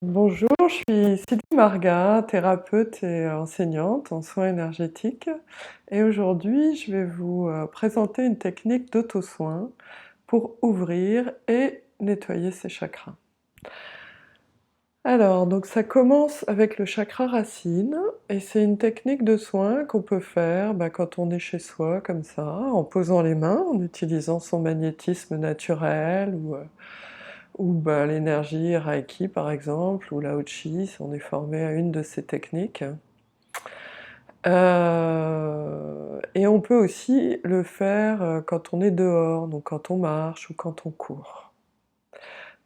Bonjour, je suis Sylvie Marga, thérapeute et enseignante en soins énergétiques. Et aujourd'hui, je vais vous présenter une technique d'auto-soin pour ouvrir et nettoyer ses chakras. Alors, donc ça commence avec le chakra racine et c'est une technique de soin qu'on peut faire quand on est chez soi comme ça, en posant les mains, en utilisant son magnétisme naturel ou l'énergie Reiki par exemple, ou Lao Chi si on est formé à une de ces techniques. Et on peut aussi le faire, quand on est dehors, donc quand on marche ou quand on court.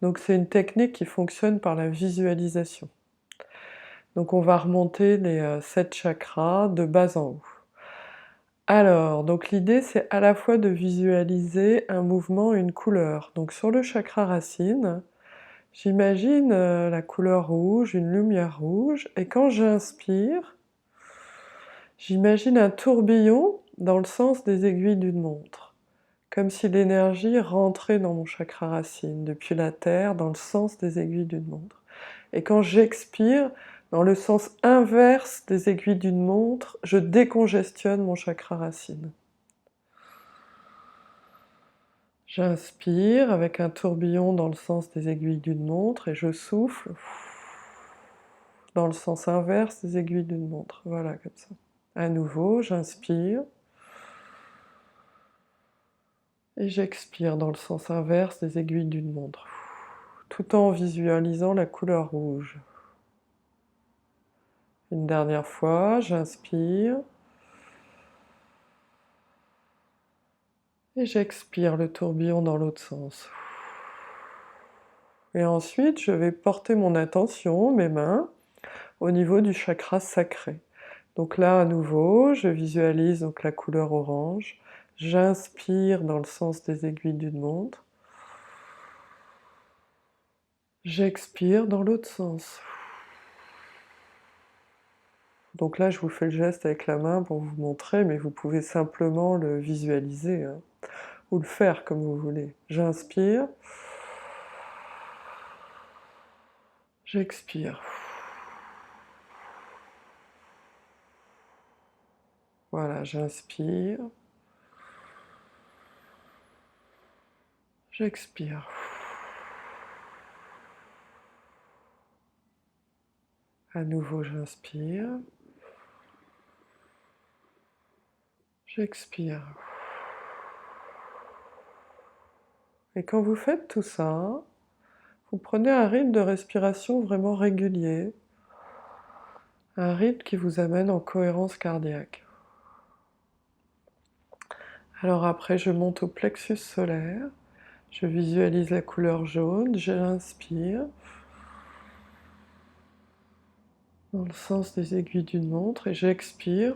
Donc c'est une technique qui fonctionne par la visualisation. Donc on va remonter les 7 chakras de bas en haut. Alors, donc l'idée c'est à la fois de visualiser un mouvement et une couleur. Donc sur le chakra racine, j'imagine, la couleur rouge, une lumière rouge, et quand j'inspire, j'imagine un tourbillon dans le sens des aiguilles d'une montre, comme si l'énergie rentrait dans mon chakra racine, depuis la terre, dans le sens des aiguilles d'une montre. Et quand j'expire, dans le sens inverse des aiguilles d'une montre, je décongestionne mon chakra racine. J'inspire avec un tourbillon dans le sens des aiguilles d'une montre et je souffle dans le sens inverse des aiguilles d'une montre. Voilà, comme ça. À nouveau, j'inspire et j'expire dans le sens inverse des aiguilles d'une montre, tout en visualisant la couleur rouge. Une dernière fois, j'inspire et j'expire le tourbillon dans l'autre sens. Et ensuite, je vais porter mon attention, mes mains, au niveau du chakra sacré. Donc là, à nouveau, je visualise donc la couleur orange. J'inspire dans le sens des aiguilles d'une montre. J'expire dans l'autre sens. Donc là, je vous fais le geste avec la main pour vous montrer, mais vous pouvez simplement le visualiser, hein, ou le faire comme vous voulez. J'inspire. J'expire. Voilà, j'inspire. J'expire. À nouveau, j'inspire. J'expire. Et quand vous faites tout ça, vous prenez un rythme de respiration vraiment régulier, un rythme qui vous amène en cohérence cardiaque. Alors après, je monte au plexus solaire, je visualise la couleur jaune, j'inspire dans le sens des aiguilles d'une montre et j'expire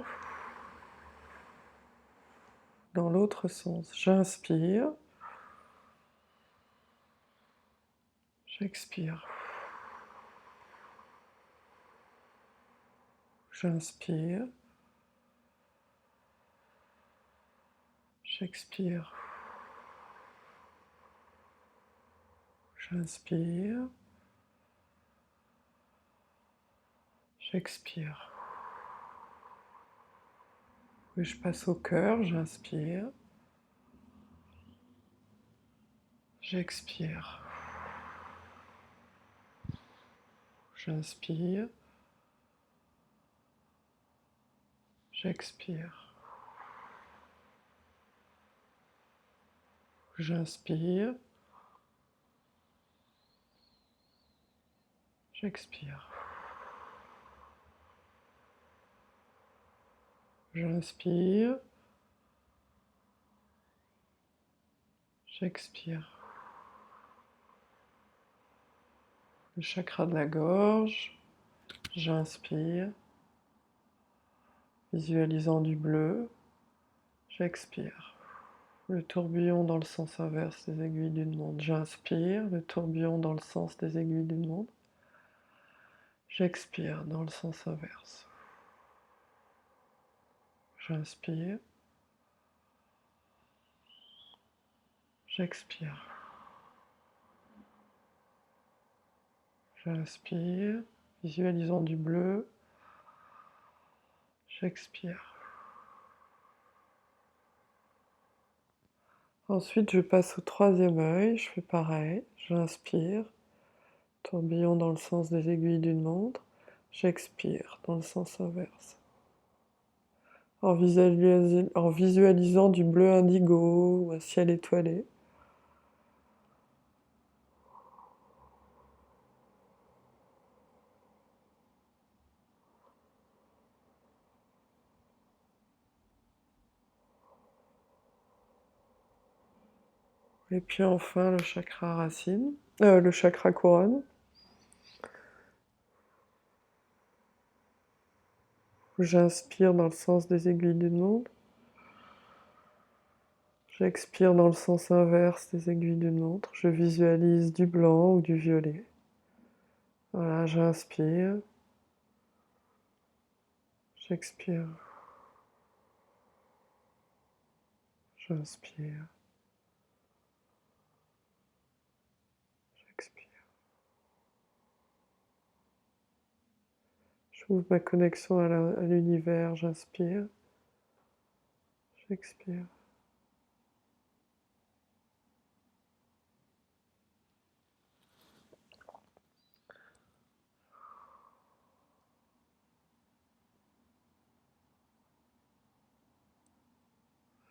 dans l'autre sens. J'inspire, j'expire, j'inspire, j'expire, j'inspire, j'expire. Puis je passe au cœur, j'inspire, j'expire, j'inspire, j'expire, j'inspire, j'expire, j'inspire, j'expire. Le chakra de la gorge, j'inspire, visualisant du bleu, j'expire. Le tourbillon dans le sens inverse des aiguilles d'une montre, j'inspire, le tourbillon dans le sens des aiguilles d'une montre, j'expire dans le sens inverse. J'inspire, j'expire, J'inspire, visualisant du bleu. J'expire. Ensuite, je passe au troisième œil, je fais pareil, j'inspire, tourbillon dans le sens des aiguilles d'une montre, j'expire dans le sens inverse. En visualisant du bleu indigo ou un ciel étoilé. Et puis enfin le chakra racine, le chakra couronne. J'inspire dans le sens des aiguilles d'une montre. J'expire dans le sens inverse des aiguilles d'une montre. Je visualise du blanc ou du violet. Voilà, j'inspire. J'expire. J'inspire. J'expire. J'ouvre ma connexion à l'univers. J'inspire. J'expire.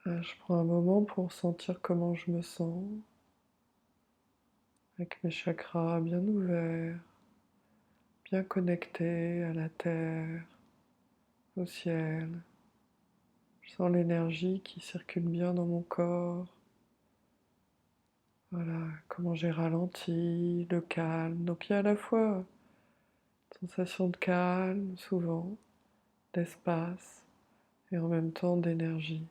Je prends un moment pour sentir comment je me sens, avec mes chakras bien ouverts, bien connectés à la terre, au ciel. Je sens l'énergie qui circule bien dans mon corps. Voilà, comment j'ai ralenti, le calme. Donc il y a à la fois une sensation de calme, souvent, d'espace, et en même temps d'énergie.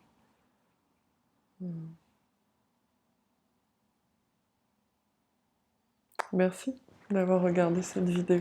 Merci d'avoir regardé cette vidéo.